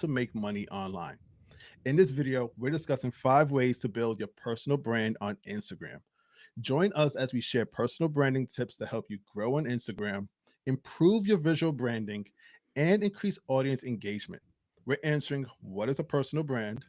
to make money online. In this video, we're discussing 5 ways to build your personal brand on Instagram. Join us as we share personal branding tips to help you grow on Instagram, improve your visual branding, and increase audience engagement. We're answering what is a personal brand,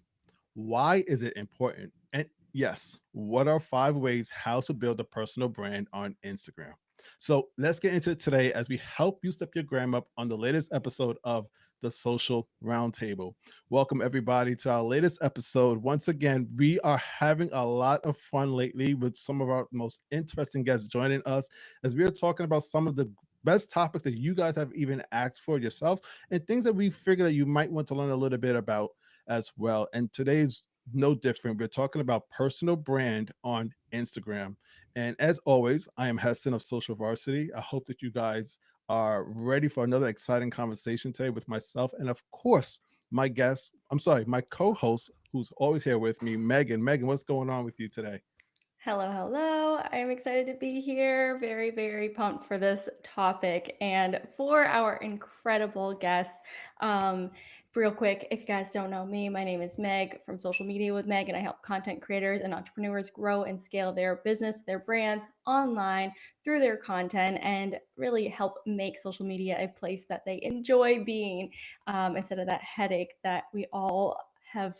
why is it important, and yes, what are 5 ways how to build a personal brand on Instagram. So let's get into it today as we help you step your gram up on the latest episode of the Social Roundtable. Welcome everybody to our latest episode. Once again, we are having a lot of fun lately with some of our most interesting guests joining us as we are talking about some of the best topics that you guys have even asked for yourselves and things that we figure that you might want to learn a little bit about as well. And today's no different. We're talking about personal brand on Instagram. And as always, I am Heston of Social Varsity. I hope that you guys are ready for another exciting conversation today with myself and, of course, my guest. I'm sorry, my co-host, who's always here with me, Meagen. Meagen, what's going on with you today? Hello, hello. I'm excited to be here. Very, very pumped for this topic and for our incredible guests. Um, Real quick, if you guys don't know me, my name is Meg from Social Media with Meg, and I help content creators and entrepreneurs grow and scale their business, their brands online through their content, and really help make social media a place that they enjoy being instead of that headache that we all have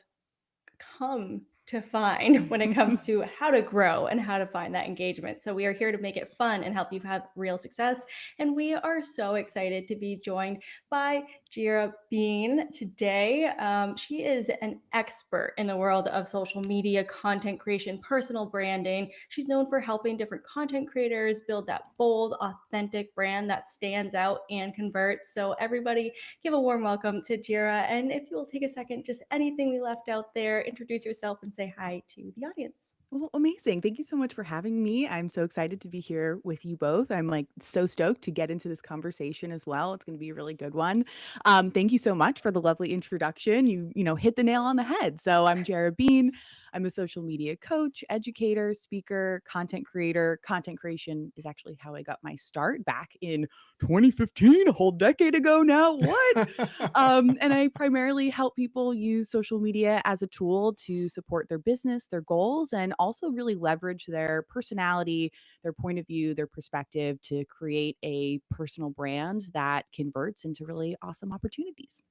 come to find when it comes to how to grow and how to find that engagement. So we are here to make it fun and help you have real success. And we are so excited to be joined by Jera Bean today. She is an expert in the world of social media, content creation, personal branding. She's known for helping different content creators build that bold, authentic brand that stands out and converts. So everybody give a warm welcome to Jira. And if you will take a second, just anything we left out there, introduce yourself and say hi to the audience. Well, amazing. Thank you so much for having me. I'm so excited to be here with you both. I'm like so stoked to get into this conversation as well. It's going to be a really good one. Thank you so much for the lovely introduction. You hit the nail on the head. So I'm Jera Bean. I'm a social media coach, educator, speaker, content creator. Content creation is actually how I got my start back in 2015, a whole decade ago now. What? And I primarily help people use social media as a tool to support their business, their goals, and also really leverage their personality, their point of view, their perspective to create a personal brand that converts into really awesome opportunities.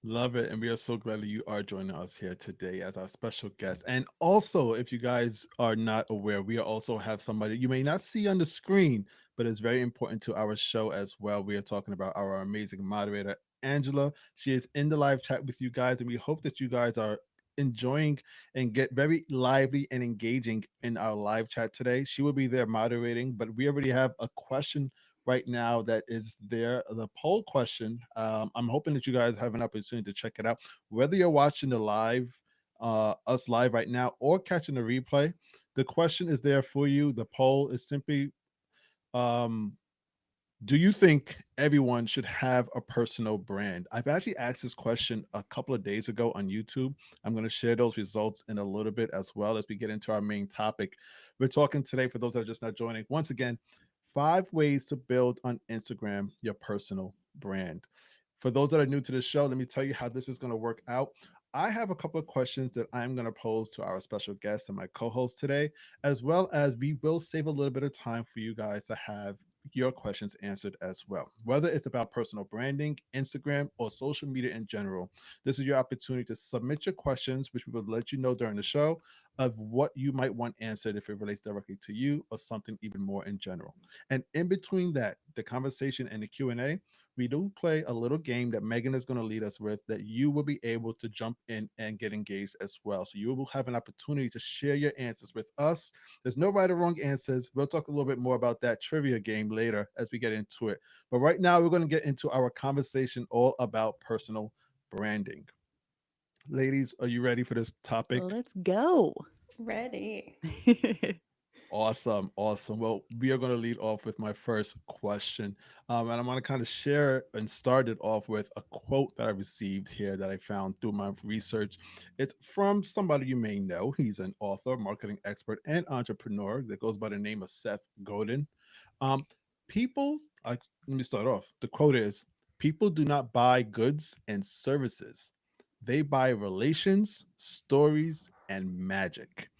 Love it. And we are so glad that you are joining us here today as our special guest. And also, if you guys are not aware, we also have somebody you may not see on the screen, but it's very important to our show as well. We are talking about our amazing moderator, Angela. She is in the live chat with you guys, and we hope that you guys are enjoying and get very lively and engaging in our live chat today. She will be there moderating, but we already have a question right now that is there, the poll question. I'm hoping that you guys have an opportunity to check it out, whether you're watching the live, us live right now, or catching the replay. The question is there for you. The poll is simply, um, do you think everyone should have a personal brand? I've actually asked this question a couple of days ago on YouTube. I'm going to share those results in a little bit as well as we get into our main topic. We're talking today, for those that are just not joining, once again, 5 ways to build on Instagram your personal brand. For those that are new to the show, let me tell you how this is going to work out. I have a couple of questions that I'm going to pose to our special guest and my co host today, as well as we will save a little bit of time for you guys to have your questions answered as well. Whether it's about personal branding, Instagram, or social media in general, this is your opportunity to submit your questions, which we will let you know during the show of what you might want answered if it relates directly to you or something even more in general. And in between that, the conversation and the Q&A, we do play a little game that Meagen is going to lead us with that you will be able to jump in and get engaged as well. So you will have an opportunity to share your answers with us. There's no right or wrong answers. We'll talk a little bit more about that trivia game later as we get into it. But right now, we're going to get into our conversation all about personal branding. Ladies, are you ready for this topic? Let's go. Ready. Awesome, awesome. Well, we are going to lead off with my first question. And I'm going to kind of share and start it off with a quote that I received here that I found through my research. It's from somebody you may know. He's an author, marketing expert, and entrepreneur that goes by the name of Seth Godin. Um, people, I, let me start off. The quote is, People do not buy goods and services, they buy relations, stories, and magic.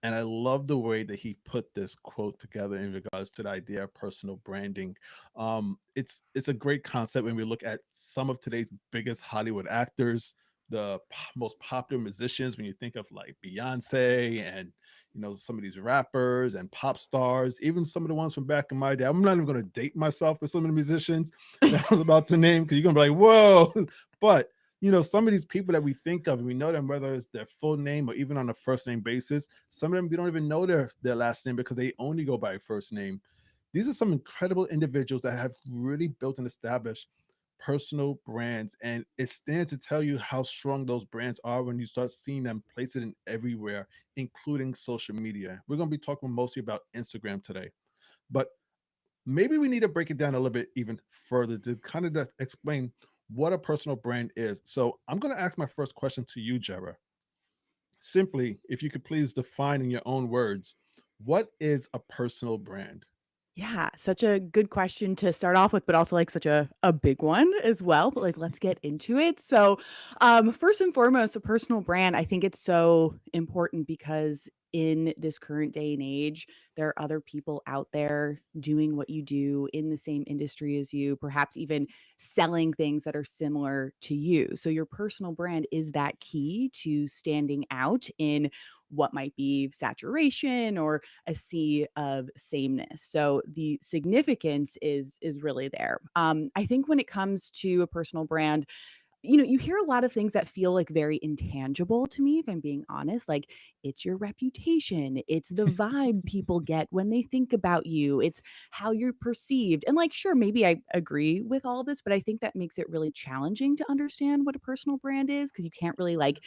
And I love the way that he put this quote together in regards to the idea of personal branding. It's a great concept when we look at some of today's biggest Hollywood actors, the most popular musicians. When you think of like Beyonce and some of these rappers and pop stars, even some of the ones from back in my day. I'm not even going to date myself with some of the musicians that I was about to name because you're going to be like, whoa. But some of these people that we think of, we know them whether it's their full name or even on a first name basis. Some of them we don't even know their last name because they only go by first name. These are some incredible individuals that have really built and established personal brands, and it stands to tell you how strong those brands are when you start seeing them place it in everywhere, including social media. We're going to be talking mostly about Instagram today, but maybe we need to break it down a little bit even further to kind of just explain what a personal brand is. So I'm going to ask my first question to you, Jera. Simply, if you could please define in your own words, what is a personal brand? Yeah, such a good question to start off with, but also like such a big one as well. But like, let's get into it. So, first and foremost, a personal brand, I think it's so important because in this current day and age, there are other people out there doing what you do in the same industry as you, perhaps even selling things that are similar to you. So, your personal brand is that key to standing out in what might be saturation or a sea of sameness. So the significance is really there. I think when it comes to a personal brand, you hear a lot of things that feel like very intangible to me, if I'm being honest. Like it's your reputation, it's the vibe people get when they think about you, it's how you're perceived. And like, sure, maybe I agree with all this, but I think that makes it really challenging to understand what a personal brand is because you can't really like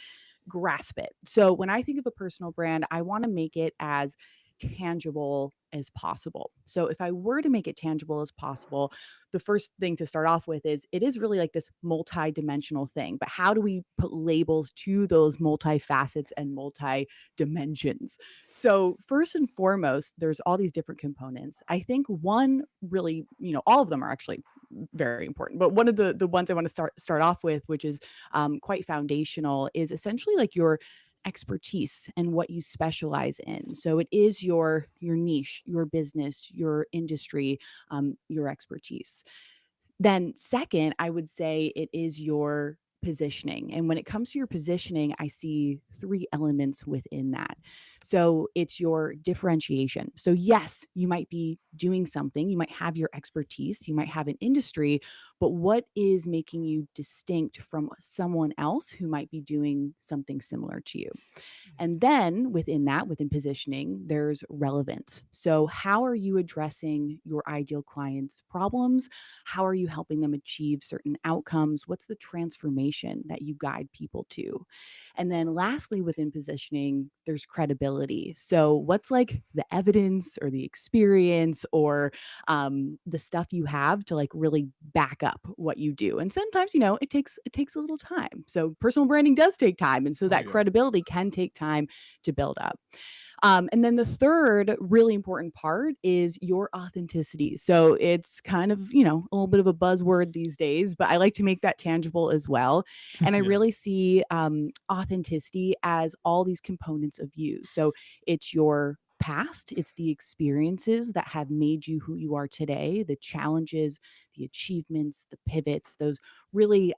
grasp it. So when I think of a personal brand, I want to make it as tangible as possible. So if I were to make it tangible as possible, the first thing to start off with is it is really like this multi-dimensional thing. But how do we put labels to those multi-facets and multi-dimensions? So first and foremost, there's all these different components. I think one really, all of them are actually very important. But one of the ones I want to start off with, which is quite foundational, is essentially like your expertise and what you specialize in. So it is your niche, your business, your industry, your expertise. Then second, I would say it is your positioning. And when it comes to your positioning, I see three elements within that. So it's your differentiation. So yes, you might be doing something, you might have your expertise, you might have an industry, but what is making you distinct from someone else who might be doing something similar to you? And then within that, within positioning, there's relevance. So, how are you addressing your ideal client's problems? How are you helping them achieve certain outcomes? What's the transformation that you guide people to? And then, lastly, within positioning, there's credibility. So, what's like the evidence or the experience or the stuff you have to like really back up what you do? And sometimes, it takes a little time. So, personal branding does take time, and so Oh that yeah. credibility can take time to build up. And then the third really important part is your authenticity. So it's kind of, a little bit of a buzzword these days, but I like to make that tangible as well. And I Yeah. really see authenticity as all these components of you. So it's your past, it's the experiences that have made you who you are today, the challenges, the achievements, the pivots, those really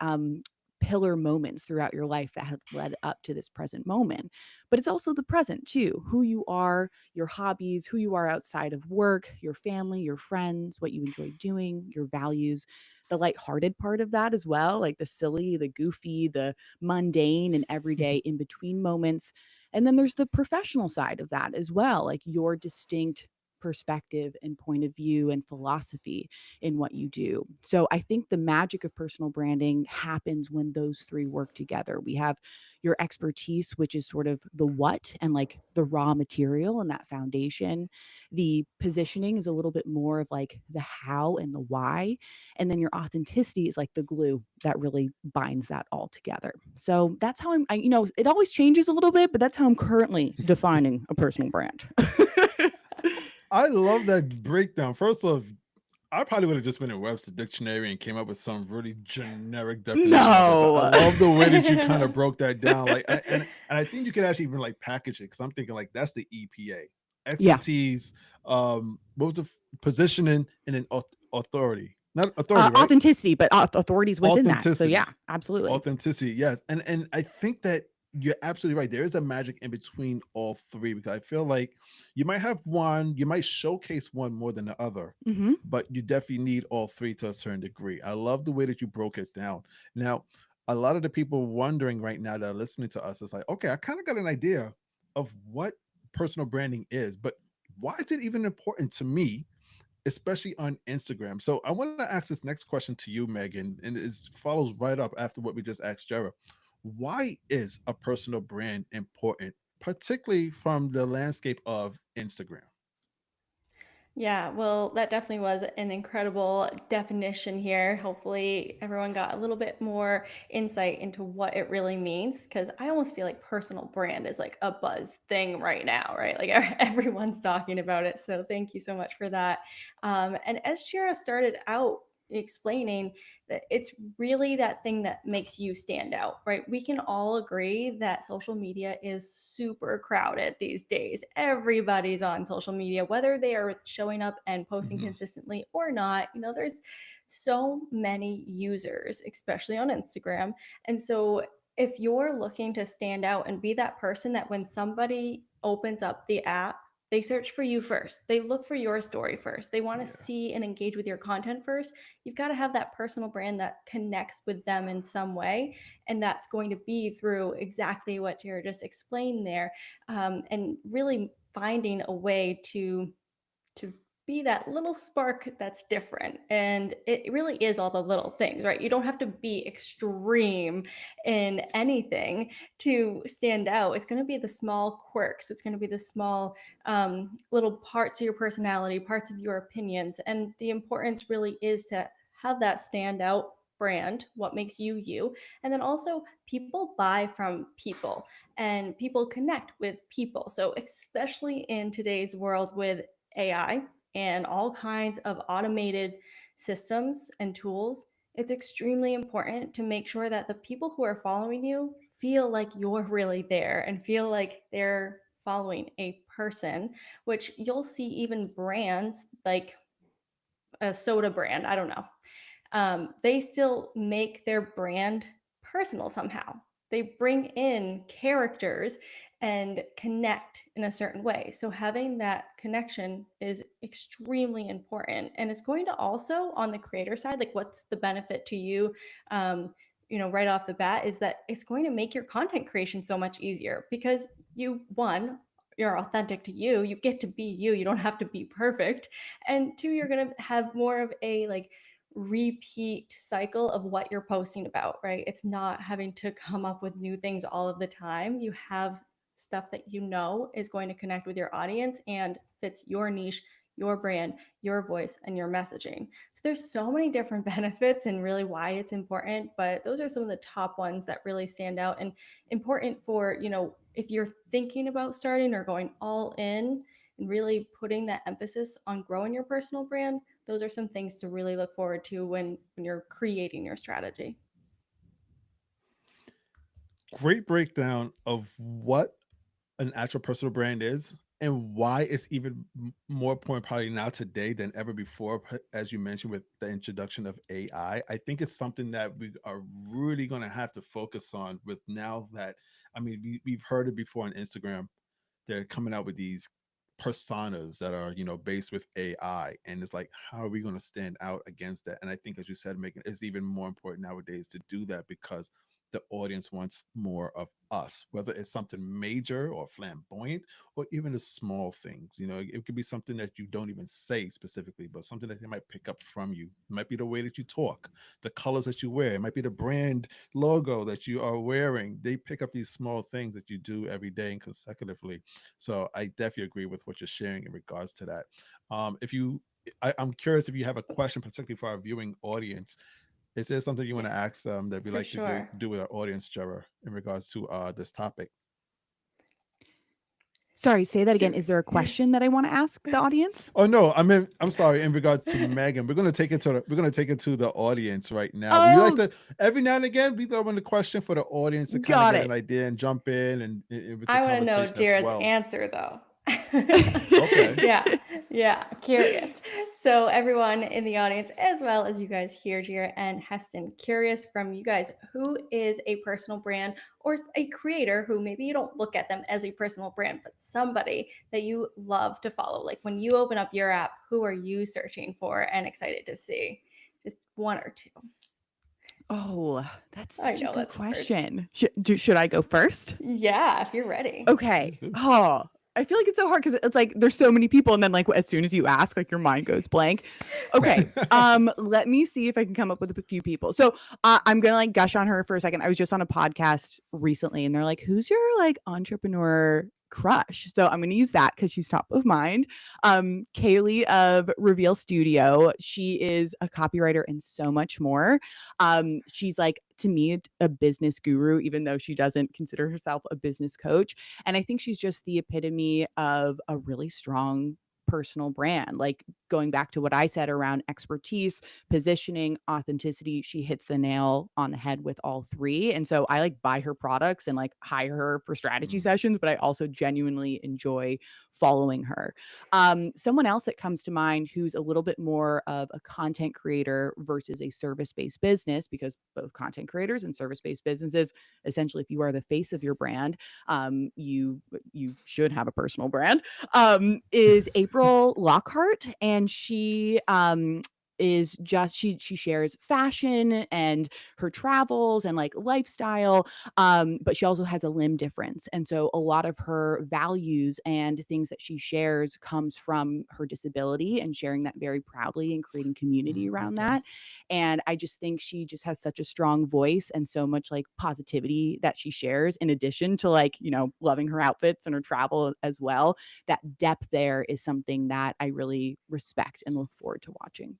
pillar moments throughout your life that have led up to this present moment. But it's also the present too, who you are, your hobbies, who you are outside of work, your family, your friends, what you enjoy doing, your values, the lighthearted part of that as well, like the silly, the goofy, the mundane and everyday in between moments. And then there's the professional side of that as well, like your distinct perspective and point of view and philosophy in what you do. So I think the magic of personal branding happens when those three work together. We have your expertise, which is sort of the what and like the raw material and that foundation. The positioning is a little bit more of like the how and the why. And then your authenticity is like the glue that really binds that all together. So that's how it always changes a little bit, but that's how I'm currently defining a personal brand. I love that breakdown. First off, I probably would have just been in Webster Dictionary and came up with some really generic definition of it. But I No. love the way that you kind of broke that down. Like, and I think you could actually even like package it because I'm thinking like that's the EPA Yeah. expertise. What was the positioning and then authority? Not authority, right? Authenticity, but authorities within that. So yeah, Authenticity. absolutely. Authenticity, yes. And I think that you're absolutely right. There is a magic in between all three because I feel like you might have one, you might showcase one more than the other, Hmm. but you definitely need all three to a certain degree. I love the way that you broke it down. Now, a lot of the people wondering right now that are listening to us is like, okay, I kind of got an idea of what personal branding is, but why is it even important to me, especially on Instagram? So I want to ask this next question to you, Megan, and it follows right up after what we just asked Jera. Why is a personal brand important, particularly from the landscape of Instagram? Yeah, well, that definitely was an incredible definition here. Hopefully, everyone got a little bit more insight into what it really means. Because I almost feel like personal brand is like a buzz thing right now, right? Like everyone's talking about it. So, thank you so much for that. And as Shira started out explaining, that it's really that thing that makes you stand out, right? We can all agree that social media is super crowded these days. Everybody's on social media, whether they are showing up and posting Mhm. consistently or not. There's so many users, especially on Instagram. And so if you're looking to stand out and be that person that when somebody opens up the app, they search for you first. They look for your story first. They want to Yeah. see and engage with your content first. You've got to have that personal brand that connects with them in some way. And that's going to be through exactly what Jared just explained there. And really finding a way to be that little spark that's different. And it really is all the little things, right? You don't have to be extreme in anything to stand out. It's going to be the small quirks, it's going to be the small little parts of your personality, parts of your opinions. And the importance really is to have that standout brand, what makes you you. And then also, people buy from people and people connect with people. So, especially in today's world with AI and all kinds of automated systems and tools, it's extremely important to make sure that the people who are following you feel like you're really there and feel like they're following a person, which you'll see even brands like a soda brand, I don't know, they still make their brand personal somehow. They bring in characters and connect in a certain way. So having that connection is extremely important. And it's going to also, on the creator side, like what's the benefit to you? Right off the bat, is that it's going to make your content creation so much easier because you're authentic to you. You get to be you. You don't have to be perfect. And two, you're going to have more of a like repeat cycle of what you're posting about, right? It's not having to come up with new things all of the time. You have stuff that you know is going to connect with your audience and fits your niche, your brand, your voice, and your messaging. So there's so many different benefits and really why it's important, but those are some of the top ones that really stand out and important for, if you're thinking about starting or going all in and really putting that emphasis on growing your personal brand. Those are some things to really look forward to when you're creating your strategy. Great breakdown of what an actual personal brand is and why it's even more important probably now today than ever before, as you mentioned with the introduction of AI. I think it's something that we are really going to have to focus on with now that, I mean, we've heard it before on Instagram. They're coming out with these personas that are, based with AI, and it's like, how are we going to stand out against that? And I think, as you said, Megan, it's even more important nowadays to do that because the audience wants more of us, whether it's something major or flamboyant or even the small things. It could be something that you don't even say specifically, but something that they might pick up from you. It might be the way that you talk, the colors that you wear, it might be the brand logo that you are wearing. They pick up these small things that you do every day and consecutively. So I definitely agree with what you're sharing in regards to that. If you I'm curious if you have a question, particularly for our viewing audience. Is there something you want Yeah, to ask them that we for like to do, sure. do with our audience, Jera, in regards to this topic? Sorry, say that again. Do Is there a question that I want to ask the audience? Oh no, I'm sorry. In regards to Megan, we're gonna take it to the audience right now. We like Oh, to every now and again we throw in the question for the audience to kind of got get it. an idea and jump in and with the I want to know conversation as Jera's well. answer though. Okay. Yeah, yeah, curious. So everyone in the audience, as well as you guys here, Jera and Heston, curious from you guys, who is a personal brand or a creator who maybe you don't look at them as a personal brand, but somebody that you love to follow? Like when you open up your app, who are you searching for and excited to see? Just one or two. Oh, that's I such a know good that's hard. question. Should I go first? Yeah, if you're ready. Okay. Please do. Oh, I feel like it's so hard because it's like there's so many people, and then like as soon as you ask, like your mind goes blank. Okay. Let me see if I can come up with a few people. So I'm gonna like gush on her for a second. I was just on a podcast recently, and they're like, "Who's your like entrepreneur crush?" So I'm gonna use that because she's top of mind. Kaylee of Reveal Studio. She is a copywriter and so much more. She's like to me a business guru, even though she doesn't consider herself a business coach. And I think she's just the epitome of a really strong personal brand. Like going back to what I said around expertise, positioning, authenticity, she hits the nail on the head with all three. And so I like buy her products and like hire her for strategy Mm, sessions, but I also genuinely enjoy following her. Someone else that comes to mind who's a little bit more of a content creator versus a service-based business, because both content creators and service-based businesses, essentially, if you are the face of your brand, you should have a personal brand. Is April Lockhart, and she is just she shares fashion and her travels and like lifestyle, but she also has a limb difference, and so a lot of her values and things that she shares comes from her disability and sharing that very proudly and creating community around okay. that. And I just think she just has such a strong voice and so much like positivity that she shares, in addition to like, loving her outfits and her travel as well. That depth there is something that I really respect and look forward to watching.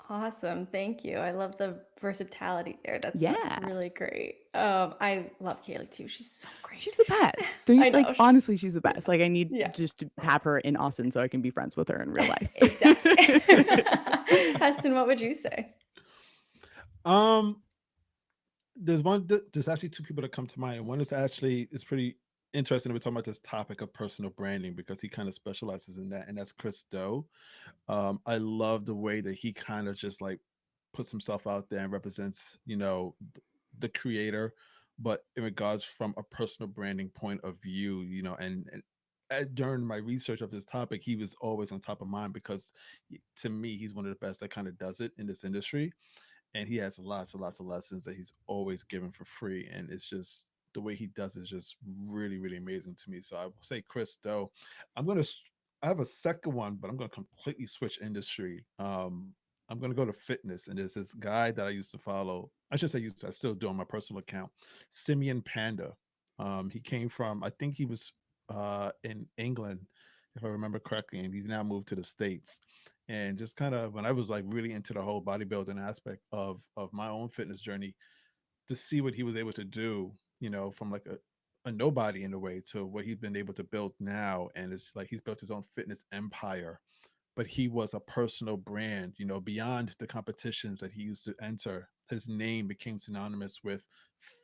Awesome. Thank you. I love the versatility there. That's Yeah. really great. I love Kaylee too. She's so great. She's the best. Don't you I like know. honestly, she's the best. Like I need Yeah, just to have her in Austin so I can be friends with her in real life. exactly. Heston, what would you say? Um, there's actually two people that come to mind. One is actually it's pretty interesting that we're talking about this topic of personal branding because he kind of specializes in that, and that's Chris Doe. I love the way that he kind of just like puts himself out there and represents, the creator, but in regards from a personal branding point of view, and during my research of this topic, he was always on top of mind because to me, he's one of the best that kind of does it in this industry, and he has lots and lots of lessons that he's always given for free, and it's just the way he does it is just really really amazing to me. So I will say Chris Doe. I have a second one, but I'm gonna completely switch industry. I'm gonna go to fitness, and there's this guy that I used to follow. I should say used to, I still do on my personal account, Simeon Panda. He came from, I think he was in England, if I remember correctly, and he's now moved to the States. And just kind of when I was like really into the whole bodybuilding aspect of my own fitness journey, to see what he was able to do, from like a nobody in a way to what he's been able to build now. And it's like he's built his own fitness empire, but he was a personal brand, beyond the competitions that he used to enter. His name became synonymous with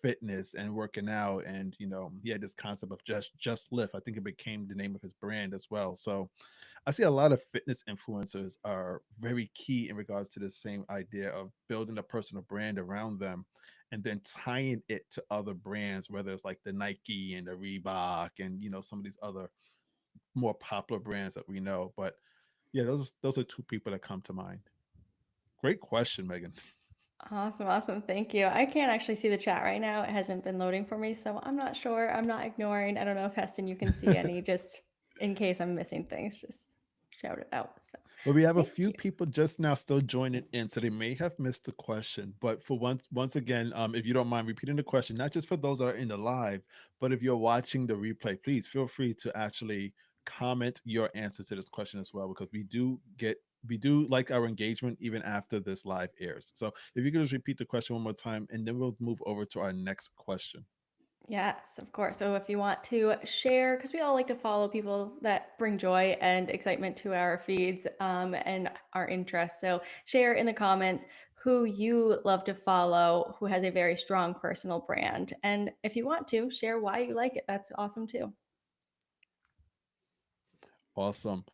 fitness and working out. And, he had this concept of just lift. I think it became the name of his brand as well. So I see a lot of fitness influencers are very key in regards to the same idea of building a personal brand around them and then tying it to other brands, whether it's like the Nike and the Reebok and some of these other more popular brands that we know. But yeah, those are two people that come to mind. Great question, Megan. Awesome, awesome. Thank you. I can't actually see the chat right now. It hasn't been loading for me, so I'm not sure. I'm not ignoring. I don't know if Heston, you can see any, just in case I'm missing things, just shout it out. So But we have a thank few you. people just now still joining in, so they may have missed the question. But for once again, if you don't mind repeating the question, not just for those that are in the live, but if you're watching the replay, please feel free to actually comment your answer to this question as well, because we do like our engagement even after this live airs. So if you could just repeat the question one more time, and then we'll move over to our next question. Yes, of course. So if you want to share, because we all like to follow people that bring joy and excitement to our feeds and our interests. So share in the comments who you love to follow, who has a very strong personal brand. And if you want to, share why you like it. That's awesome too. Awesome.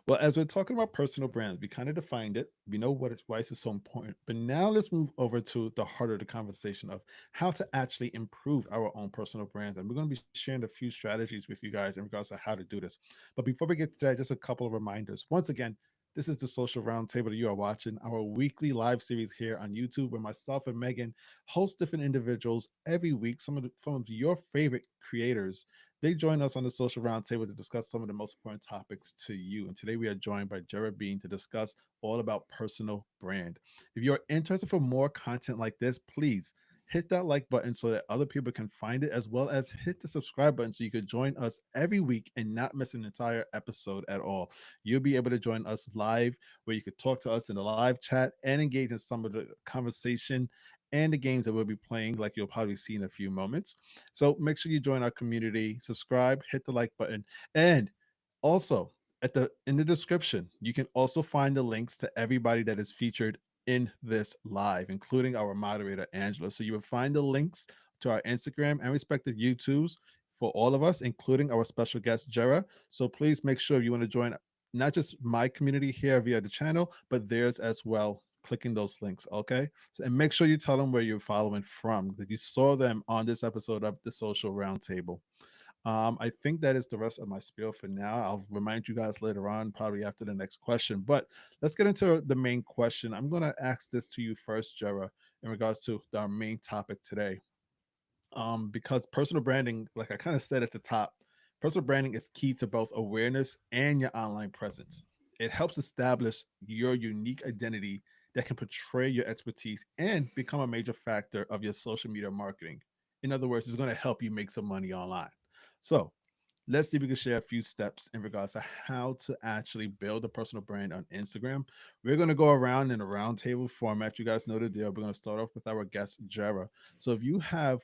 Well, as we're talking about personal brands, we kind of defined it. We know why it's so important. But now let's move over to the heart of the conversation of how to actually improve our own personal brands. And we're going to be sharing a few strategies with you guys in regards to how to do this. But before we get to that, just a couple of reminders. Once again, this is the Social Roundtable that you are watching, our weekly live series here on YouTube, where myself and Meagen host different individuals every week, some of your favorite creators. They join us on the Social Roundtable to discuss some of the most important topics to you. And today we are joined by Jera Bean to discuss all about personal brand. If you're interested for more content like this, please hit that like button so that other people can find it, as well as hit the subscribe button so you could join us every week and not miss an entire episode at all. You'll be able to join us live where you could talk to us in the live chat and engage in some of the conversation and the games that we'll be playing, like you'll probably see in a few moments. So make sure you join our community, subscribe, hit the like button, and also at the in the description, you can also find the links to everybody that is featured in this live, including our moderator Angela. So you will find the links to our Instagram and respective YouTubes for all of us, including our special guest Jera. So please make sure you want to join not just my community here via the channel, but theirs as well. Clicking those links, okay? So, and make sure you tell them where you're following from, that you saw them on this episode of the Social Roundtable. I think that is the rest of my spiel for now. I'll remind you guys later on, probably after the next question. But let's get into the main question. I'm going to ask this to you first, Jera, in regards to our main topic today. Because personal branding, like I kind of said at the top, personal branding is key to both awareness and your online presence. It helps establish your unique identity that can portray your expertise and become a major factor of your social media marketing. In other words, it's going to help you make some money online. So, let's see if we can share a few steps in regards to how to actually build a personal brand on Instagram. We're going to go around in a roundtable format. You guys know the deal. We're going to start off with our guest, Jera. So, if you have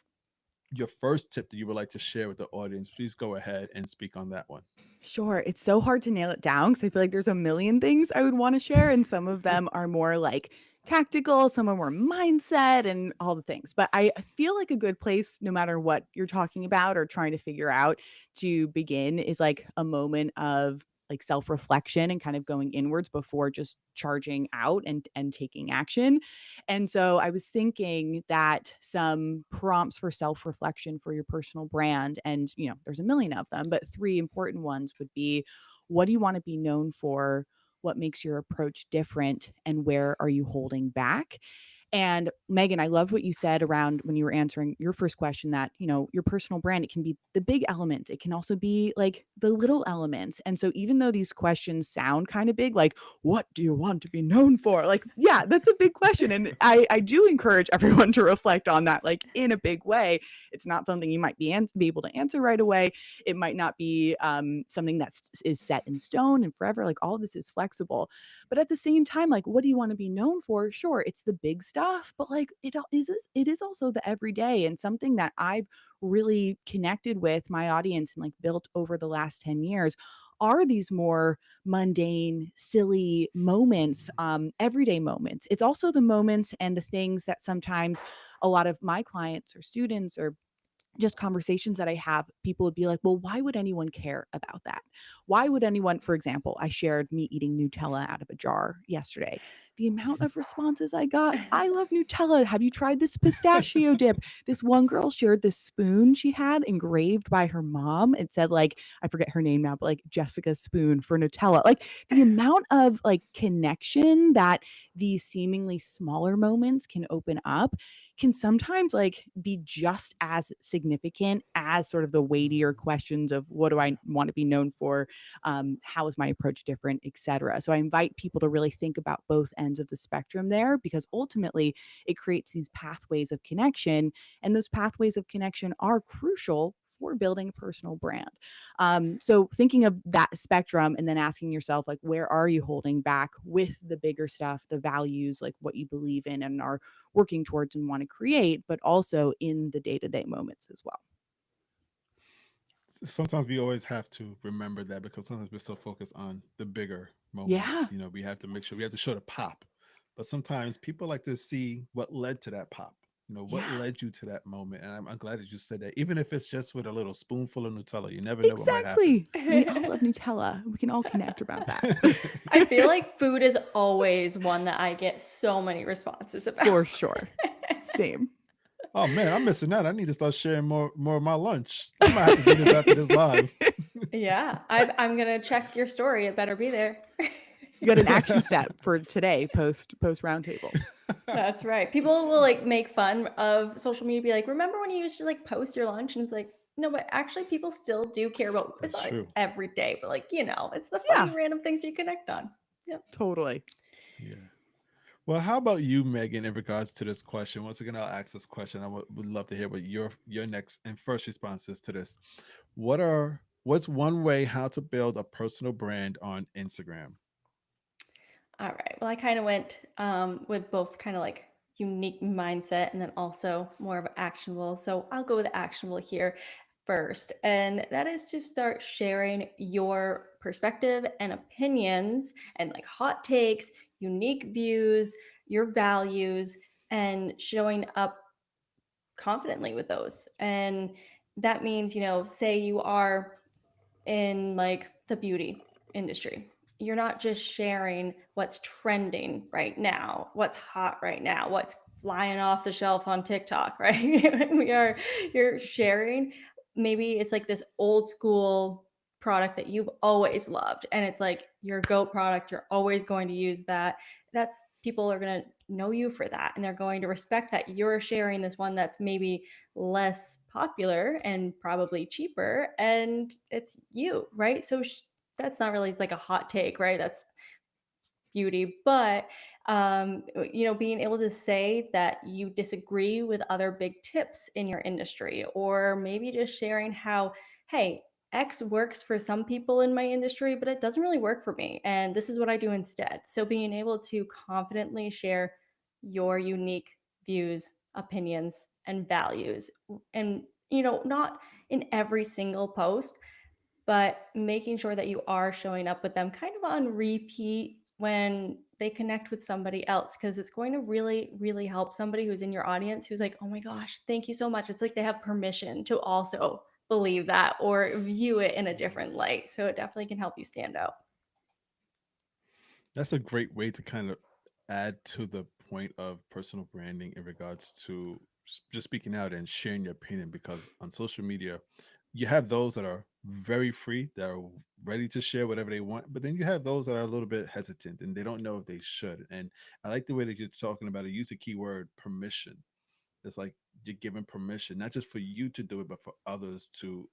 your first tip that you would like to share with the audience, please go ahead and speak on that one. Sure. It's so hard to nail it down because I feel like there's a million things I would want to share, and some of them are more like tactical, some are more mindset and all the things. But I feel like a good place, no matter what you're talking about or trying to figure out, to begin is like a moment of like self-reflection and kind of going inwards before just charging out and taking action. And so I was thinking that some prompts for self-reflection for your personal brand, and there's a million of them, but three important ones would be: what do you want to be known for? What makes your approach different? And where are you holding back? And Meagen, I love what you said around when you were answering your first question, that, your personal brand, it can be the big element. It can also be like the little elements. And so even though these questions sound kind of big, like, what do you want to be known for? Like, yeah, that's a big question. And I do encourage everyone to reflect on that, like in a big way. It's not something you might be able to answer right away. It might not be something that is set in stone and forever. Like, all of this is flexible. But at the same time, like, what do you want to be known for? Sure, it's the big stuff, but like it is also the everyday, and something that I've really connected with my audience and like built over the last 10 years are these more mundane, silly moments, everyday moments. It's also the moments and the things that sometimes a lot of my clients or students or just conversations that I have, people would be like, well, why would anyone care about that? Why would anyone, for example, I shared me eating Nutella out of a jar yesterday. The amount of responses I got: I love Nutella. Have you tried this pistachio dip? This one girl shared this spoon she had engraved by her mom. It said, like, I forget her name now, but like Jessica's spoon for Nutella. Like, the amount of like connection that these seemingly smaller moments can open up can sometimes like be just as significant as sort of the weightier questions of what do I want to be known for, how is my approach different, etc. So I invite people to really think about both ends of the spectrum there, because ultimately it creates these pathways of connection, and those pathways of connection are crucial for building a personal brand. So thinking of that spectrum and then asking yourself, like, where are you holding back with the bigger stuff, the values, like what you believe in and are working towards and want to create, but also in the day-to-day moments as well. Sometimes we always have to remember that because sometimes we're so focused on the bigger moments. Yeah, We have to make sure we have to show the pop. But sometimes people like to see what led to that pop. What yeah, led you to that moment. And I'm glad that you said that. Even if it's just with a little spoonful of Nutella, you never know what might happen. exactly. We all love Nutella. We can all connect about that. I feel like food is always one that I get so many responses about. For sure. Same. Oh man, I'm missing out. I need to start sharing more of my lunch. I might have to do this after this live. Yeah, I'm gonna check your story. It better be there. You got an action step for today, post roundtable. That's right. People will like make fun of social media, be like, "Remember when you used to like post your lunch?" And it's like, no, but actually, people still do care about. It's That's not like true. every day, but like it's the Yeah, funny random things you connect on. Yep. totally. Yeah. Well, how about you, Megan, in regards to this question? Once again, I'll ask this question. Would love to hear what your next and first response is to this. What's one way how to build a personal brand on Instagram? All right. Well, I kind of went with both kind of like unique mindset and then also more of actionable. So I'll go with actionable here first. And that is to start sharing your perspective and opinions and like hot takes, unique views, your values, and showing up confidently with those. And that means, say you are in like the beauty industry. You're not just sharing what's trending right now, what's hot right now, what's flying off the shelves on TikTok, right? You're sharing, maybe it's like this old school product that you've always loved and it's like your goat product, you're always going to use that. That's people are going to know you for that and they're going to respect that you're sharing this one that's maybe less popular and probably cheaper and it's you, right? So that's not really like a hot take, right? That's beauty, but being able to say that you disagree with other big tips in your industry, or maybe just sharing how, hey, X works for some people in my industry, but it doesn't really work for me, and this is what I do instead. So being able to confidently share your unique views, opinions, and values, and not in every single post, but making sure that you are showing up with them kind of on repeat when they connect with somebody else, because it's going to really really help somebody who's in your audience who's like, oh my gosh, thank you so much. It's like they have permission to also believe that or view it in a different light, so it definitely can help you stand out. That's a great way to kind of add to the point of personal branding in regards to just speaking out and sharing your opinion. Because on social media, you have those that are very free, that are ready to share whatever they want, but then you have those that are a little bit hesitant and they don't know if they should. And I like the way that you're talking about it. Use the keyword permission. It's like you're giving permission, not just for you to do it, but for others to,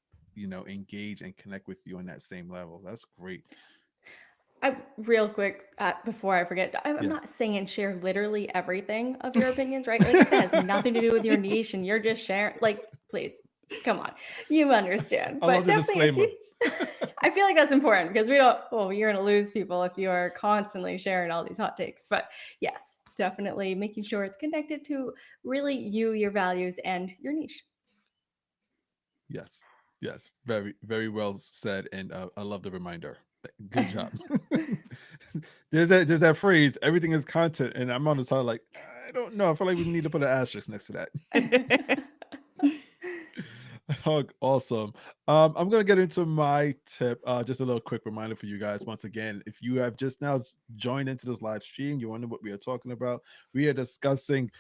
engage and connect with you on that same level. That's great. I real quick before I forget, I'm Yeah. not saying share literally everything of your opinions, right? Like if it has nothing to do with your niche and you're just sharing, like please, come on, you understand. I love But the definitely, if disclaimer. you, I feel like that's important because we don't. Well, you're gonna lose people if you are constantly sharing all these hot takes. But yes, definitely making sure it's connected to really you, your values, and your niche. Yes, yes, very, very well said, and I love the reminder. Good job. There's that phrase. Everything is content, and I'm on the side like I don't know. I feel like we need to put an asterisk next to that. Oh, awesome. I'm gonna get into my tip. Just a little quick reminder for you guys. Once again, if you have just now joined into this live stream, you wonder what we are talking about. We are discussing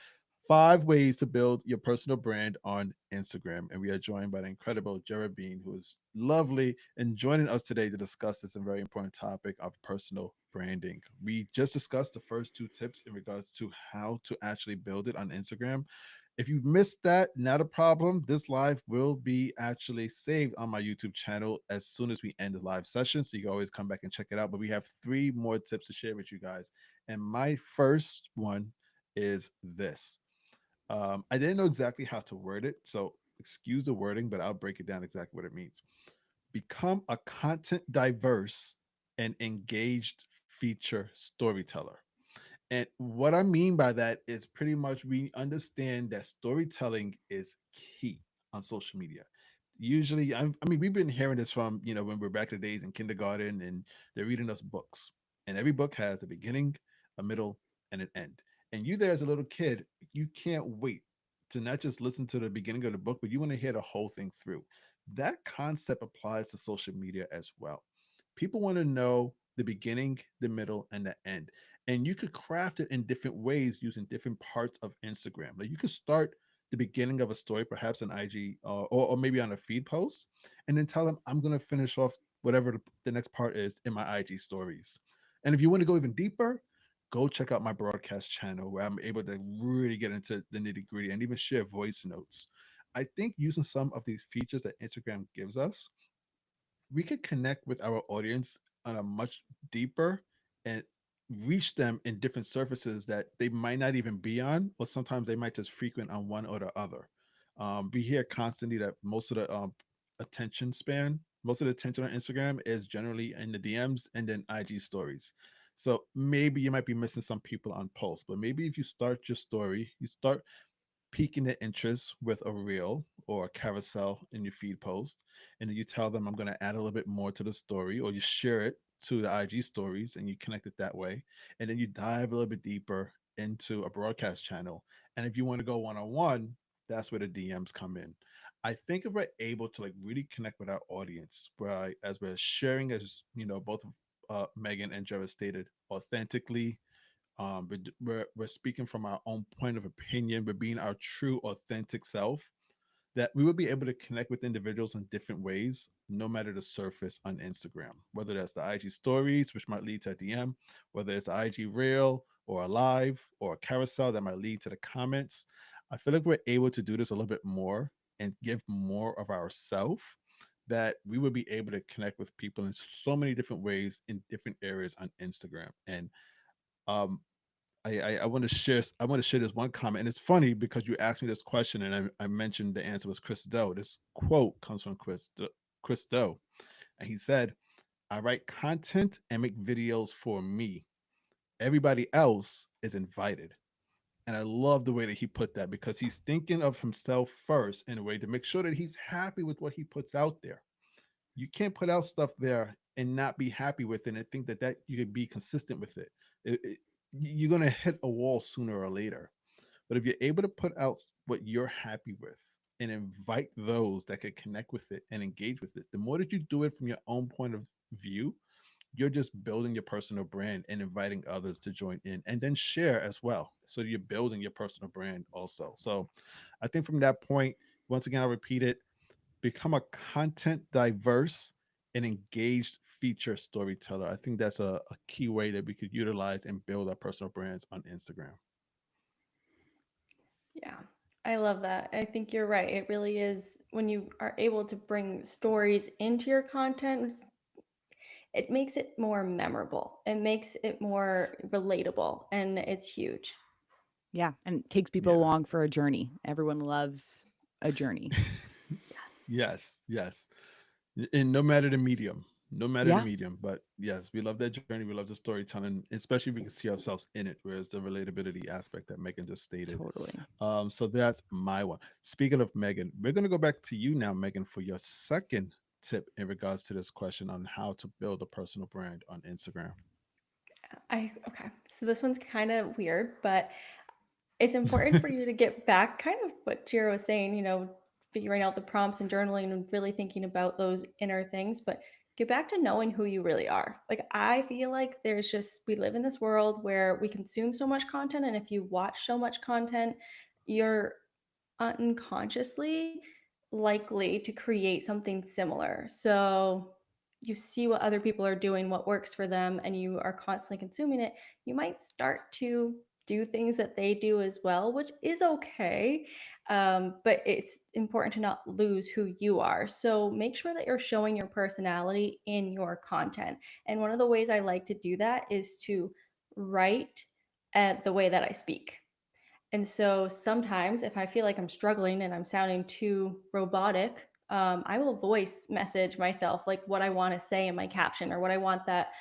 5 ways to build your personal brand on Instagram, and we are joined by the incredible Jera Bean, who is lovely and joining us today to discuss this very important topic of personal branding. We just discussed the first 2 tips in regards to how to actually build it on Instagram. If you missed that, not a problem. This live will be actually saved on my YouTube channel as soon as we end the live session. So you can always come back and check it out. But we have 3 more tips to share with you guys. And my first one is this. I didn't know exactly how to word it. So excuse the wording, but I'll break it down exactly what it means. Become a content diverse and engaged feature storyteller. And what I mean by that is pretty much we understand that storytelling is key on social media. usually, I mean, we've been hearing this from, when we're back in the days in kindergarten, and they're reading us books. And every book has a beginning, a middle, and an end. And you there as a little kid, you can't wait to not just listen to the beginning of the book, but you want to hear the whole thing through. That concept applies to social media as well. People want to know the beginning, the middle, and the end. And you could craft it in different ways using different parts of Instagram. Like you could start the beginning of a story, perhaps on IG, or maybe on a feed post, and then tell them I'm going to finish off whatever the next part is in my IG stories. And if you want to go even deeper, go check out my broadcast channel where I'm able to really get into the nitty gritty and even share voice notes. I think using some of these features that Instagram gives us, we could connect with our audience on a much deeper and reach them in different surfaces that they might not even be on, or sometimes they might just frequent on one or the other. We hear constantly that most of the attention span, most of the attention on Instagram is generally in the DMs and then IG stories. So maybe you might be missing some people on posts, but maybe if you start your story, you start piquing their interest with a reel or a carousel in your feed post, and then you tell them I'm going to add a little bit more to the story, or you share it to the IG stories and you connect it that way, and then you dive a little bit deeper into a broadcast channel. And if you want to go one on one, that's where the DMs come in. I think if we're able to like really connect with our audience, where as we're sharing, as both Meagen and Jera stated, authentically, we're speaking from our own point of opinion, but being our true authentic self, that we would be able to connect with individuals in different ways, no matter the surface on Instagram, whether that's the IG stories, which might lead to a DM, whether it's the IG reel or a live or a carousel that might lead to the comments. I feel like we're able to do this a little bit more and give more of ourself, that we would be able to connect with people in so many different ways in different areas on Instagram. And um, I want to share, this one comment, and it's funny because you asked me this question, and I mentioned the answer was Chris Do. This quote comes from Chris Do, and he said, "I write content and make videos for me. Everybody else is invited." And I love the way that he put that, because he's thinking of himself first in a way to make sure that he's happy with what he puts out there. You can't put out stuff there and not be happy with it and think that you could be consistent with it. You're going to hit a wall sooner or later. But if you're able to put out what you're happy with and invite those that can connect with it and engage with it, the more that you do it from your own point of view, you're just building your personal brand and inviting others to join in and then share as well. So you're building your personal brand also. So I think from that point, once again, I'll repeat it, become a content diverse and engaged feature storyteller. I think that's a key way that we could utilize and build our personal brands on Instagram. Yeah, I love that. I think you're right. It really is when you are able to bring stories into your content, it makes it more memorable. It makes it more relatable, and it's huge. Yeah, and takes people Yeah. along for a journey. Everyone loves a journey. Yes. Yes, yes. And no matter the medium, no matter the Yeah, medium, but yes, we love that journey. We love the storytelling, especially if we can see ourselves in it, whereas the relatability aspect that Megan just stated. totally. So that's my one. Speaking of Megan, we're going to go back to you now, Megan, for your second tip in regards to this question on how to build a personal brand on Instagram. Okay. So this one's kind of weird, but it's important for you to get back, kind of what Jira was saying, figuring out the prompts and journaling and really thinking about those inner things, but get back to knowing who you really are. Like, I feel like we live in this world where we consume so much content. And if you watch so much content, you're unconsciously likely to create something similar. So you see what other people are doing, what works for them, and you are constantly consuming it. You might start to do things that they do as well, which is okay. But it's important to not lose who you are. So make sure that you're showing your personality in your content. And one of the ways I like to do that is to write at the way that I speak. And so sometimes if I feel like I'm struggling and I'm sounding too robotic, I will voice message myself like what I want to say in my caption or what I want that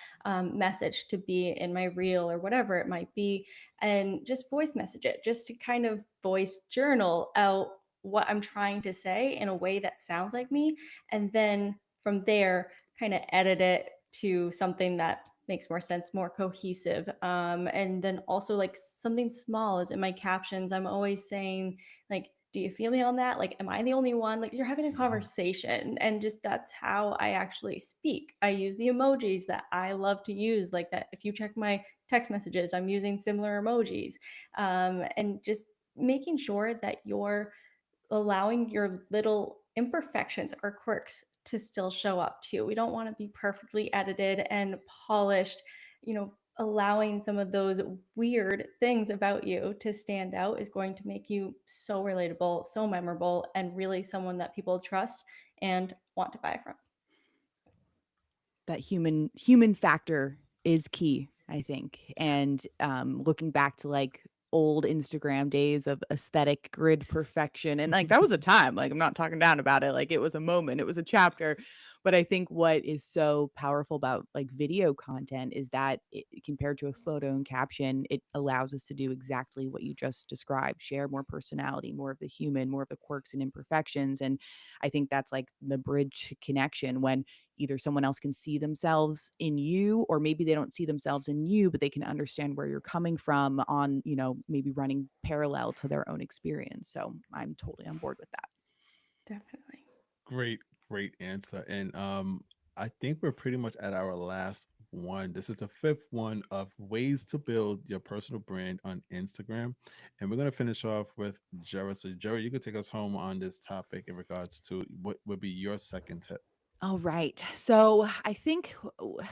message to be in my reel or whatever it might be. And just voice message it, just to kind of voice journal out what I'm trying to say in a way that sounds like me. And then from there, kind of edit it to something that makes more sense, more cohesive. And then also, like, something small is in my captions. I'm always saying, like, do you feel me on that? Like, am I the only one? Like, you're having a conversation. And just that's how I actually speak. I use the emojis that I love to use. Like, that if you check my text messages, I'm using similar emojis. And just making sure that you're allowing your little imperfections or quirks to still show up too. We don't want to be perfectly edited and polished, allowing some of those weird things about you to stand out is going to make you so relatable, so memorable, and really someone that people trust and want to buy from. That human factor is key, I think. And looking back to like old Instagram days of aesthetic grid perfection, and like that was a time, like I'm not talking down about it, like it was a moment, it was a chapter. But I think what is so powerful about like video content is that compared to a photo and caption, it allows us to do exactly what you just described, share more personality, more of the human, more of the quirks and imperfections. And I think that's like the bridge connection, when either someone else can see themselves in you, or maybe they don't see themselves in you, but they can understand where you're coming from on, maybe running parallel to their own experience. So I'm totally on board with that. Definitely. Great, great answer. And I think we're pretty much at our last one. This is the fifth one of ways to build your personal brand on Instagram. And we're gonna finish off with Jera. So Jera, you could take us home on this topic in regards to what would be your second tip. All right. So I think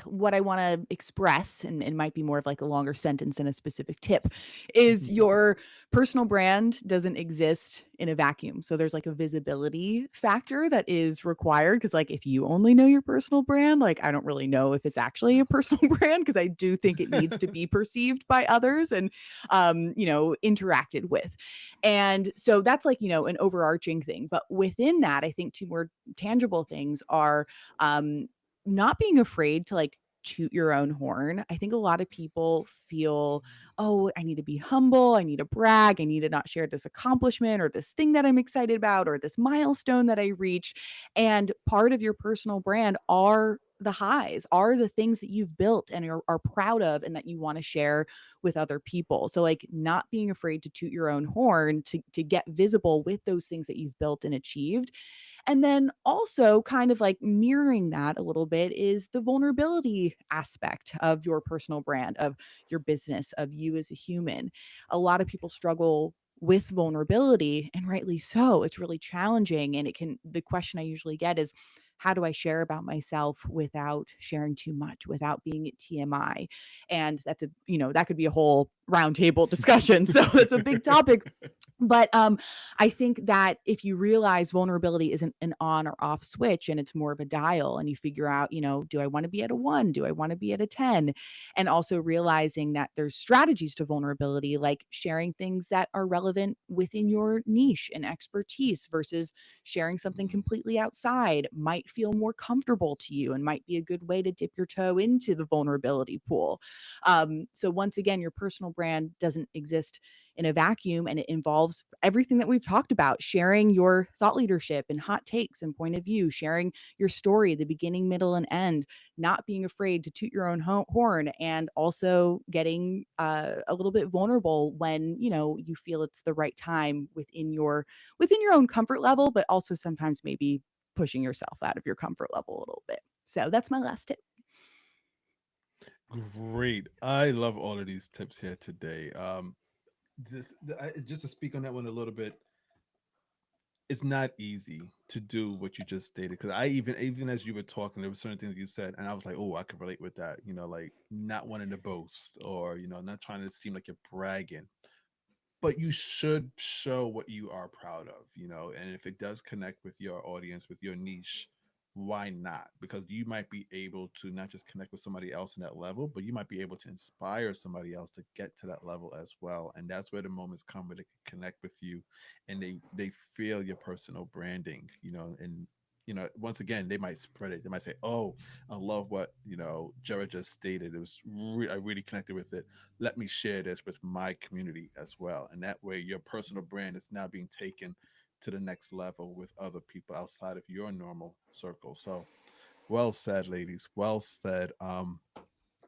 what I want to express, and it might be more of like a longer sentence than a specific tip, is your personal brand doesn't exist in a vacuum. So there's like a visibility factor that is required. Cause like if you only know your personal brand, like I don't really know if it's actually a personal brand, because I do think it needs to be perceived by others and, interacted with. And so that's like, an overarching thing. But within that, I think two more tangible things are not being afraid to like toot your own horn. I think a lot of people feel, oh, I need to be humble. I need to brag. I need to not share this accomplishment or this thing that I'm excited about or this milestone that I reached. And part of your personal brand are the highs, are the things that you've built and are proud of and that you want to share with other people. So like not being afraid to toot your own horn to get visible with those things that you've built and achieved. And then also kind of like mirroring that a little bit is the vulnerability aspect of your personal brand, of your business, of you as a human. A lot of people struggle with vulnerability, and rightly so. It's really challenging. And the question I usually get is, how do I share about myself without sharing too much, without being TMI? And that could be a whole roundtable discussion. So that's a big topic. But I think that if you realize vulnerability isn't an on or off switch and it's more of a dial, and you figure out, do I want to be at a 1? Do I want to be at a 10? And also realizing that there's strategies to vulnerability, like sharing things that are relevant within your niche and expertise versus sharing something completely outside might feel more comfortable to you and might be a good way to dip your toe into the vulnerability pool. So once again, your personal brand doesn't exist in a vacuum, and it involves everything that we've talked about: sharing your thought leadership and hot takes and point of view, sharing your story, the beginning, middle, and end, not being afraid to toot your own horn, and also getting a little bit vulnerable when you feel it's the right time within your own comfort level, but also sometimes maybe pushing yourself out of your comfort level a little bit. So that's my last tip. Great. I love all of these tips here today. Just to speak on that one a little bit, it's not easy to do what you just stated, because I even as you were talking, there were certain things you said and I was like, oh, I could relate with that, like not wanting to boast, or not trying to seem like you're bragging, but you should show what you are proud of, and if it does connect with your audience, with your niche, why not? Because you might be able to not just connect with somebody else in that level, but you might be able to inspire somebody else to get to that level as well. And that's where the moments come where they can connect with you, and they feel your personal branding, and once again, they might spread it. They might say, oh, I love what Jared just stated. It was I really connected with it. Let me share this with my community as well. And that way your personal brand is now being taken to the next level with other people outside of your normal circle. So well said, ladies. Well said.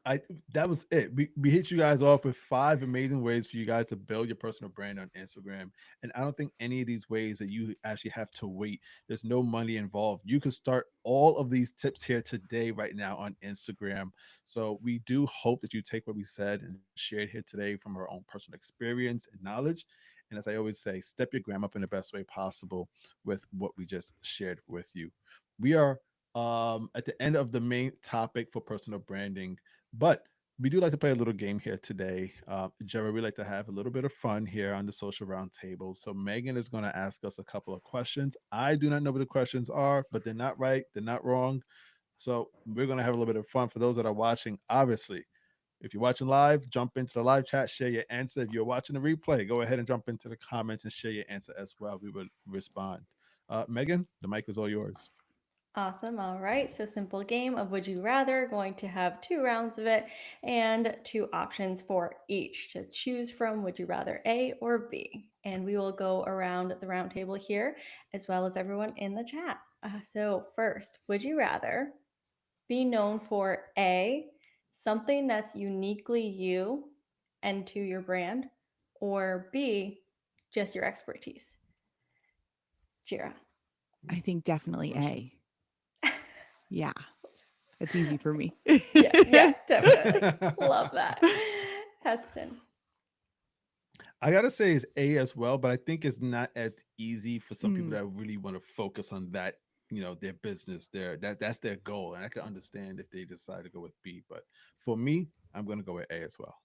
I That was it. We hit you guys off with 5 amazing ways for you guys to build your personal brand on Instagram. And I don't think any of these ways that you actually have to wait. There's no money involved. You can start all of these tips here today, right now on Instagram. So we do hope that you take what we said and shared here today from our own personal experience and knowledge. And as I always say, step your gram up in the best way possible with what we just shared with you. We are at the end of the main topic for personal branding, but we do like to play a little game here today. Jera, we like to have a little bit of fun here on the social roundtable. So Megan is going to ask us a couple of questions. I do not know what the questions are, but they're not right. They're not wrong. So we're going to have a little bit of fun for those that are watching. Obviously, if you're watching live, jump into the live chat, share your answer. If you're watching the replay, go ahead and jump into the comments and share your answer as well. We will respond. Megan, the mic is all yours. Awesome. All right. So simple game of would you rather, going to have 2 rounds of it and 2 options for each to choose from. Would you rather A or B? And we will go around the round table here as well as everyone in the chat. So first, would you rather be known for A, something that's uniquely you and to your brand, or B, just your expertise? Jira. I think definitely Question. A. Yeah, it's easy for me. Yeah, definitely. Love that. Heston. I gotta say it's A as well, but I think it's not as easy for some people Mm, that really want to focus on that, their business, that's their goal. And I can understand if they decide to go with B. But for me, I'm gonna go with A as well.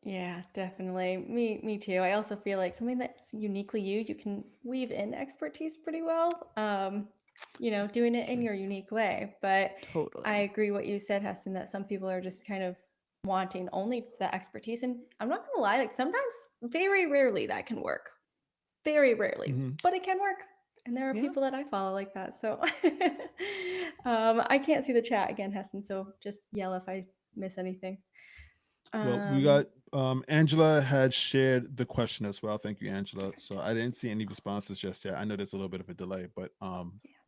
Yeah, definitely. Me too. I also feel like something that's uniquely you, you can weave in expertise pretty well. Doing it in True. your unique way. But I totally. agree what you said, Heston, that some people are just kind of wanting only the expertise. And I'm not gonna lie, like sometimes very rarely that can work. Very rarely, Hmm. but it can work. And there are Yeah. people that I follow like that. So I can't see the chat again, Heston. So just yell if I miss anything. Well, we Um, got Angela had shared the question as well. Thank you, Angela. So I didn't see any responses just yet. I know there's a little bit of a delay, but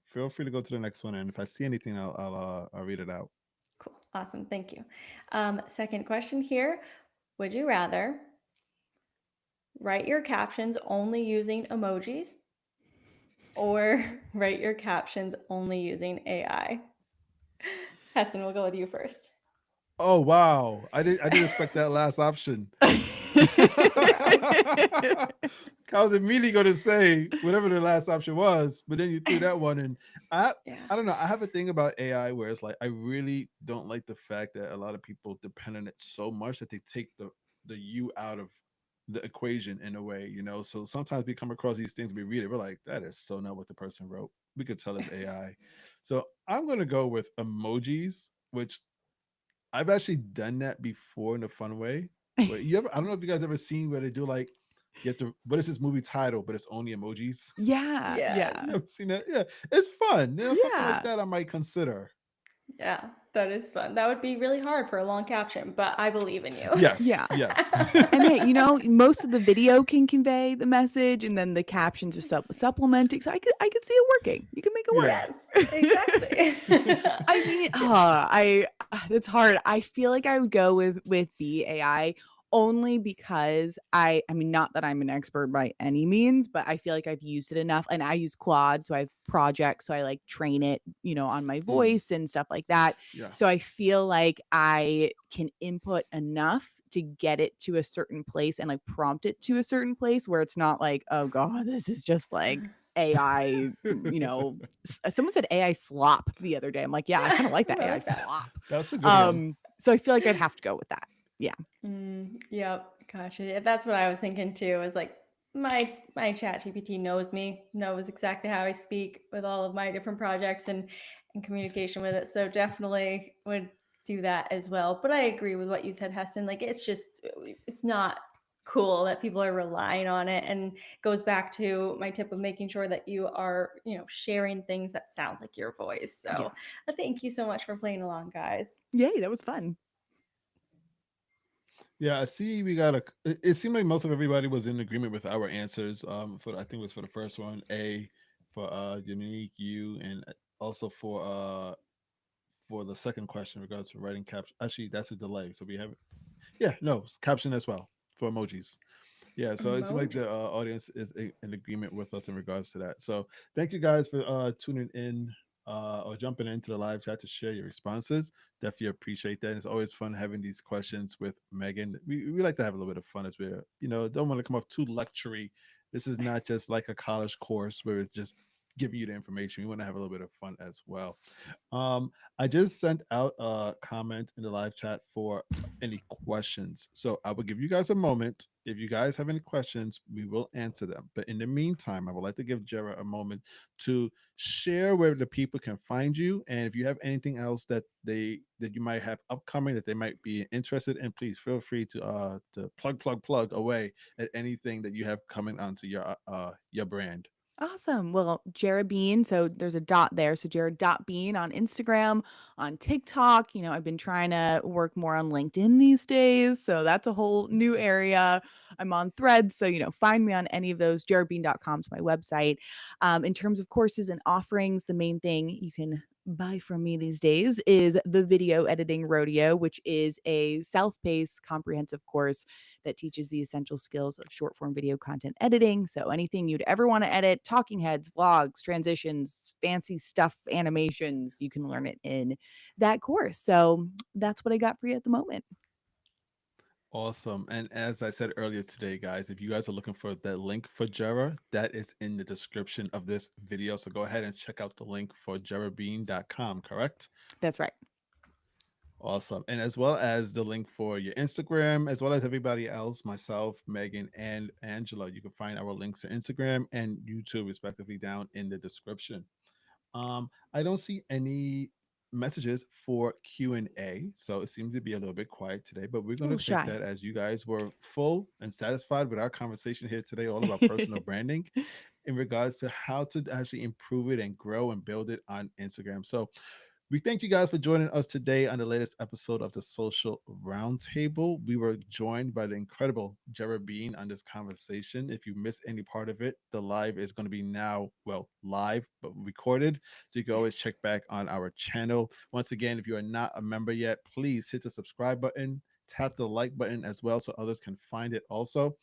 feel free to go to the next one. And if I see anything, I'll read it out. Cool. Awesome. Thank you. Second question here. Would you rather write your captions only using emojis or write your captions only using AI? Heston, we'll go with you first. Oh wow! I didn't expect that last option. I was immediately going to say whatever the last option was, but then you threw that one in. I Yeah. I don't know. I have a thing about AI where it's like I really don't like the fact that a lot of people depend on it so much that they take the you out of the equation in a way, So sometimes we come across these things, we read it, we're like, that is so not what the person wrote. We could tell it's AI. So I'm going to go with emojis, which I've actually done that before in a fun way. Where I don't know if you guys ever seen where they do like, you have to, what is this movie title, but it's only emojis. Yeah, Yes. yeah, You ever seen that? Yeah, it's fun. Something like yeah. that I might consider. Yeah, that is fun. That would be really hard for a long caption, but I believe in you. Yes, Yeah. yes. And hey, most of the video can convey the message, and then the captions are supplementing. So I could see it working. You can make it Yeah. work. Yes, exactly. I mean, Yeah. it's hard. I feel like I would go with BAI only because I mean, not that I'm an expert by any means, but I feel like I've used it enough, and I use Claude, so I have projects, so I like train it, on my Mm, voice and stuff like that. yeah. So I feel like I can input enough to get it to a certain place and like prompt it to a certain place where it's not like, oh God, this is just like AI, someone said AI slop the other day. I'm like, yeah, I kind of like that I AI like that. slop. That's a good one. So I feel like I'd have to go with that. Yeah. Yep, gotcha. Yeah, that's what I was thinking too. Is like my chat GPT knows me, knows exactly how I speak with all of my different projects and communication with it. So definitely would do that as well. But I agree with what you said, Heston. Like it's not cool that people are relying on it, and goes back to my tip of making sure that you are, sharing things that sound like your voice. Yeah. So thank you so much for playing along, guys. Yay, that was fun. Yeah, I see. We got a. It seemed like most of everybody was in agreement with our answers. For I think it was for the first one, A, for unique U, and also for the second question in regards to writing caption. Actually, that's a delay. So we have, yeah, no caption as well for emojis. Yeah, so it seems like the Emojis. audience is in agreement with us in regards to that. So thank you guys for tuning in or jumping into the live chat to share your responses. Definitely appreciate that. It's always fun having these questions with Meagen. We like to have a little bit of fun as we're, don't want to come off too lectury. This is not just like a college course where it's just giving you the information. We want to have a little bit of fun as well. I just sent out a comment in the live chat for any questions. So I will give you guys a moment. If you guys have any questions, we will answer them. But in the meantime, I would like to give Jera a moment to share where the people can find you, and if you have anything else that you might have upcoming that they might be interested in, please feel free to plug away at anything that you have coming onto your brand. Awesome. Well, Jera Bean, so there's a dot there. So Jera.Bean on Instagram, on TikTok. I've been trying to work more on LinkedIn these days. So that's a whole new area. I'm on Threads. So, find me on any of those. JeraBean.com is my website. In terms of courses and offerings, the main thing you can buy from me these days is the Video Editing Rodeo, which is a self-paced comprehensive course that teaches the essential skills of short form video content editing. So anything you'd ever want to edit, talking heads, vlogs, transitions, fancy stuff, animations, you can learn it in that course. So that's what I got for you at the moment. Awesome. And as I said earlier today, guys, if you guys are looking for that link for Jera, that is in the description of this video. So go ahead and check out the link for jerabean.com, correct? That's right. Awesome. And as well as the link for your Instagram, as well as everybody else, myself, Meagen, and Angela. You can find our links to Instagram and YouTube, respectively, down in the description. I don't see any messages for Q&A, so it seems to be a little bit quiet today, but we're A going to little take shy. that as you guys were full and satisfied with our conversation here today, all about personal branding in regards to how to actually improve it and grow and build it on Instagram. So we thank you guys for joining us today on the latest episode of the Social Roundtable. We were joined by the incredible Jera Bean on this conversation. If you missed any part of it, the live is going to be now, well, live, but recorded. So you can always check back on our channel. Once again, if you are not a member yet, please hit the subscribe button, tap the like button as well so others can find it also.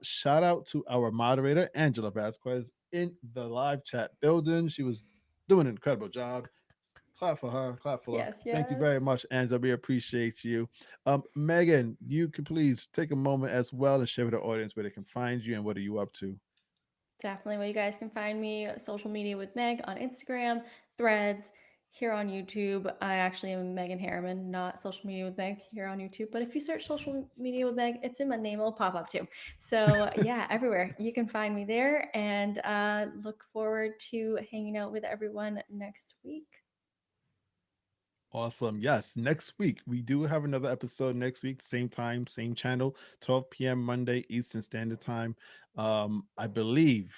Shout out to our moderator, Angela Vasquez, in the live chat building. She was doing an incredible job. Clap for her. Clap for her. Yes, Thank you very yes. much, Angela. We appreciate you. Meagen, you can please take a moment as well and share with the audience where they can find you and what are you up to. Definitely. Well, you guys can find me social media with Meg on Instagram, Threads, here on YouTube. I actually am Meagen Harriman, not social media with Meg here on YouTube. But if you search social media with Meg, it's in my name. It'll pop up too. So yeah, everywhere you can find me there. And look forward to hanging out with everyone next week. Awesome. Yes, next week we do have another episode next week, same time, same channel, 12 p.m. Monday Eastern Standard Time. I believe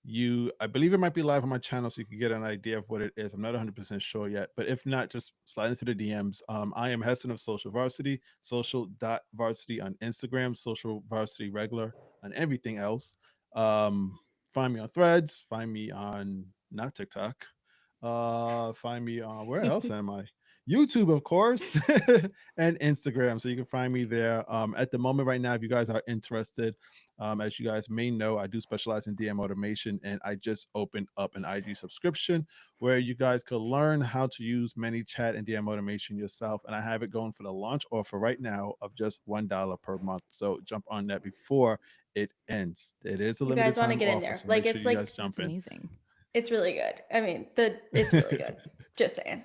it might be live on my channel so you can get an idea of what it is. I'm not 100% sure yet, but if not, just slide into the DMs. I am Heston of Social Varsity, social.varsity on Instagram, social varsity regular on everything else. Find me on Threads, find me on not TikTok. Find me on where else am I? YouTube, of course, and Instagram. So you can find me there. At the moment, right now, if you guys are interested, as you guys may know, I do specialize in DM automation, and I just opened up an IG subscription where you guys could learn how to use ManyChat and DM automation yourself. And I have it going for the launch offer right now of just $1 per month. So jump on that before it ends. It is a You limited guys want to time get in offer, there. so Like make sure it's you guys like jump That's in. amazing. it's really good. I mean, it's really good. Just saying.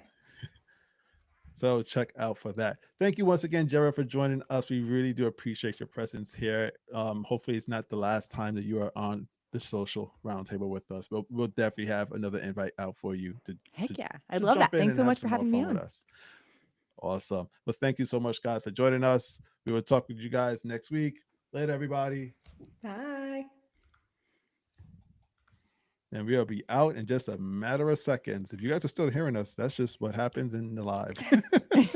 So check out for that. Thank you once again, Jera, for joining us. We really do appreciate your presence here. Hopefully, it's not the last time that you are on the social roundtable with us. We'll definitely have another invite out for you Heck to, yeah. I'd to love that. jump in Thanks and so have much for some more having me fun with on. us. Awesome. Well, thank you so much, guys, for joining us. We will talk with you guys next week. Later, everybody. Bye. And we'll be out in just a matter of seconds. If you guys are still hearing us, that's just what happens in the live.